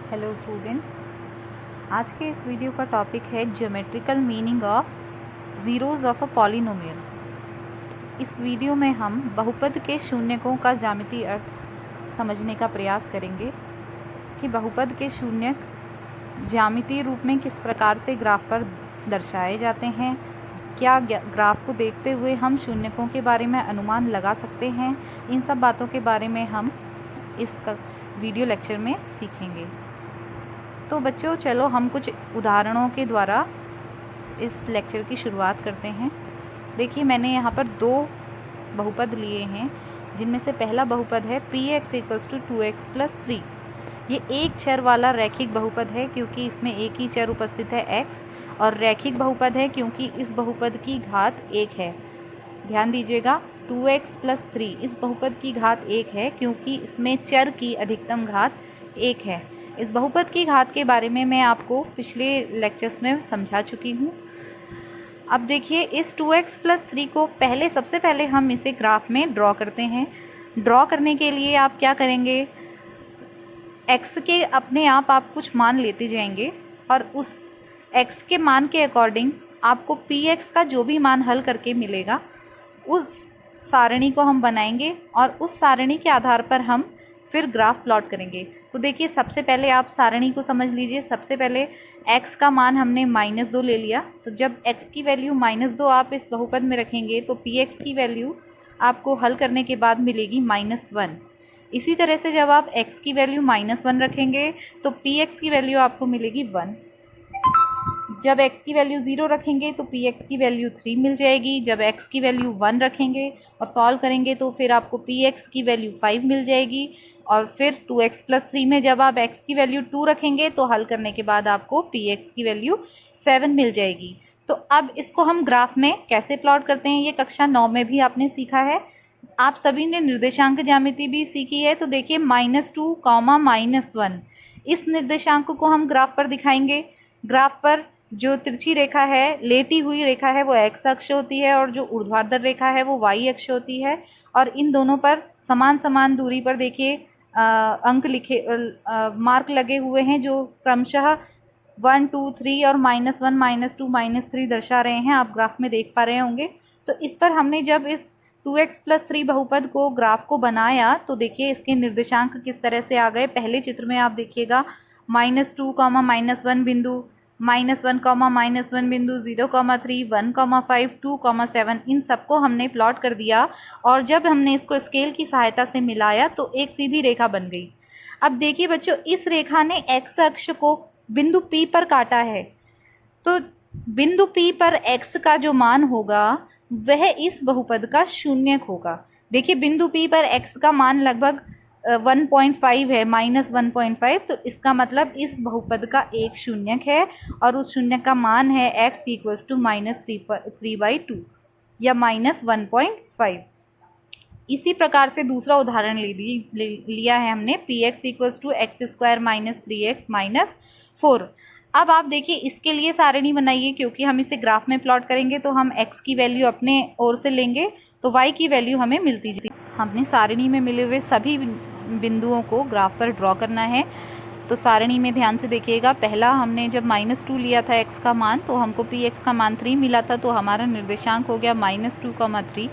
Hello students, आज के इस वीडियो का टॉपिक है geometrical meaning of zeros of a polynomial. इस वीडियो में हम बहुपद के शून्यकों का ज्यामितीय अर्थ समझने का प्रयास करेंगे कि बहुपद के शून्यक ज्यामितीय रूप में किस प्रकार से ग्राफ पर दर्शाए जाते हैं। क्या ग्राफ को देखते हुए हम शून्यकों के बारे में अनुमान लगा सकते हैं। इन सब बातों के बारे में हम इस वीडियो लेक्चर में सीखेंगे। तो बच्चों, चलो हम कुछ उदाहरणों के द्वारा इस लेक्चर की शुरुआत करते हैं। देखिए, मैंने यहाँ पर दो बहुपद लिए हैं, जिनमें से पहला बहुपद है px = 2x + 3। ये एक चर वाला रैखिक बहुपद है क्योंकि इसमें एक ही चर उपस्थित है x, और रैखिक बहुपद है क्योंकि इस बहुपद की घात 1 है। ध्यान दीजिएगा, 2x + 3 इस बहुपद की घात 1 है क्योंकि इसमें चर की अधिकतम घात 1 है। इस बहुपद की घात के बारे में मैं आपको पिछले लेक्चर्स में समझा चुकी हूँ। अब देखिए, इस 2x + 3 को सबसे पहले हम इसे ग्राफ में ड्रॉ करते हैं। ड्रॉ करने के लिए आप क्या करेंगे, x के अपने आप कुछ मान लेते जाएंगे और उस x के मान के अकॉर्डिंग आपको px का जो भी मान हल करके मिलेगा उस सारणी को हम बनाएंगे और उस सारणी के आधार पर हम फिर ग्राफ प्लॉट करेंगे। तो देखिए, सबसे पहले आप सारणी को समझ लीजिए। सबसे पहले x का मान हमने -2 ले लिया, तो जब x की वैल्यू -2 आप इस बहुपद में रखेंगे तो px की वैल्यू आपको हल करने के बाद मिलेगी -1। इसी तरह से जब आप x की वैल्यू -1 रखेंगे तो px की वैल्यू आपको मिलेगी 1। जब x की वैल्यू 0 रखेंगे तो px की वैल्यू 3 मिल जाएगी। जब x की वैल्यू 1 रखेंगे और सॉल्व करेंगे तो फिर आपको px की वैल्यू 5 मिल जाएगी। और फिर 2x + 3 में जब आप x की वैल्यू 2 रखेंगे तो हल करने के बाद आपको px की वैल्यू 7 मिल जाएगी। तो अब इसको हम ग्राफ में कैसे प्लॉट करते हैं, ये कक्षा 9 में भी आपने सीखा है। आप सभी ने निर्देशांक ज्यामिति भी सीखी है। तो देखिए, -2, -1 इस निर्देशांक को हम ग्राफ पर दिखाएंगे। ग्राफ पर जो तिरछी रेखा है, लेटी हुई रेखा है, वो x अक्ष होती है और जो ऊर्ध्वाधर रेखा है वो y अक्ष होती है। और इन दोनों पर समान दूरी पर देखिए अंक लिखे मार्क लगे हुए हैं जो क्रमशः 1, 2, 3 और -1, -2, -3 दर्शा रहे हैं। आप ग्राफ में देख पा रहे होंगे। तो इस पर हमने जब इस 2x + 3 बहुपद को ग्राफ को बनाया तो देखिए इसके निर्देशांक किस तरह से आ गए। पहले चित्र में आप देखिएगा -2, -1 बिंदु, -1, -1 बिंदु, 0, 3, 1, 5, 2, 7 इन सबको हमने प्लॉट कर दिया। और जब हमने इसको स्केल की सहायता से मिलाया तो एक सीधी रेखा बन गई। अब देखिए बच्चों, इस रेखा ने x अक्ष को बिंदु P पर काटा है। तो बिंदु P पर x का जो मान होगा वह इस बहुपद का शून्यक होगा। देखिए, बिंदु P पर x का मान लगभग 1.5 है, -1.5। तो इसका मतलब इस बहुपद का एक शून्यक है और उस शून्यक का मान है x = -3/2 या -1.5। इसी प्रकार से दूसरा उदाहरण लिया है हमने, px = x² - 3x - 4। अब आप देखिए, इसके लिए सारणी बनाइए क्योंकि हम इसे ग्राफ में प्लॉट करेंगे तो हम x की वैल्यू अपने ओर से लेंगे तो y की वैल्यू हमें मिलती जाएगी। हमने सारणी में मिले हुए सभी बिंदुओं को ग्राफ पर ड्रॉ करना है। तो सारणी में ध्यान से देखिएगा, पहला हमने जब -2 लिया था x का मान तो हमको px का मान 3 मिला था, तो हमारा निर्देशांक हो गया -2, 3।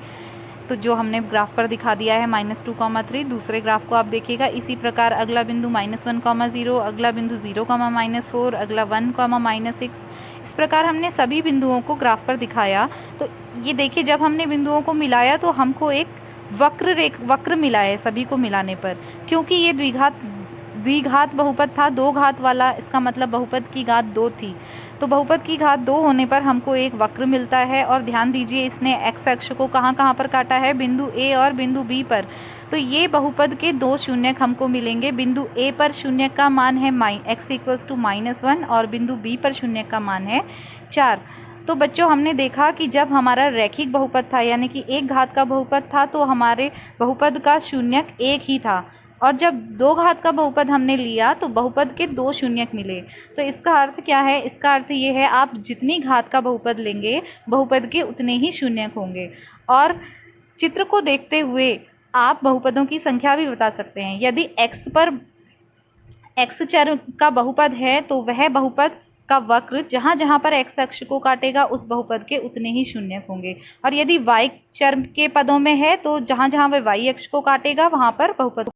तो जो हमने ग्राफ पर दिखा दिया है -2, 3। दूसरे ग्राफ को आप देखिएगा। इसी प्रकार अगला बिंदु -1, 0, अगला बिंदु 0, -4, अगला 1, -6। इस प्रकार हमने सभी बिंदुओं को ग्राफ पर दिखाया। तो ये देखिए, जब हमने बिंदुओं को मिलाया तो हमको एक वक्र मिला है सभी को मिलाने पर, क्योंकि ये द्विघात बहुपद था, 2 घात वाला। इसका मतलब बहुपद की घात 2 थी। तो बहुपद की घात 2 होने पर हमको एक वक्र मिलता है। और ध्यान दीजिए, इसने x अक्ष को कहाँ पर काटा है, बिंदु A और बिंदु B पर। तो ये बहुपद के 2 शून्यक हमको मिलेंगे। बिंदु A पर शून्यक का मान है x = -1 और बिंदु B पर शून्यक का मान है 4। तो बच्चों, हमने देखा कि जब हमारा रैखिक बहुपद था, यानी कि एक घात का बहुपद था, तो हमारे बहुपद का शून्यक 1 ही था। और जब 2 घात का बहुपद हमने लिया तो बहुपद के 2 शून्यक मिले। तो इसका अर्थ क्या है? इसका अर्थ ये है, आप जितनी घात का बहुपद लेंगे बहुपद के उतने ही शून्यक होंगे। और चित्र को देखते हुए आप बहुपदों की संख्या भी बता सकते हैं। यदि एक्स चर का बहुपद है तो वह बहुपद का वक्र जहाँ जहाँ पर एक्स अक्ष को काटेगा उस बहुपद के उतने ही शून्यक होंगे। और यदि वाई चर के पदों में है तो जहाँ जहाँ वह वाई अक्ष को काटेगा वहाँ पर बहुपद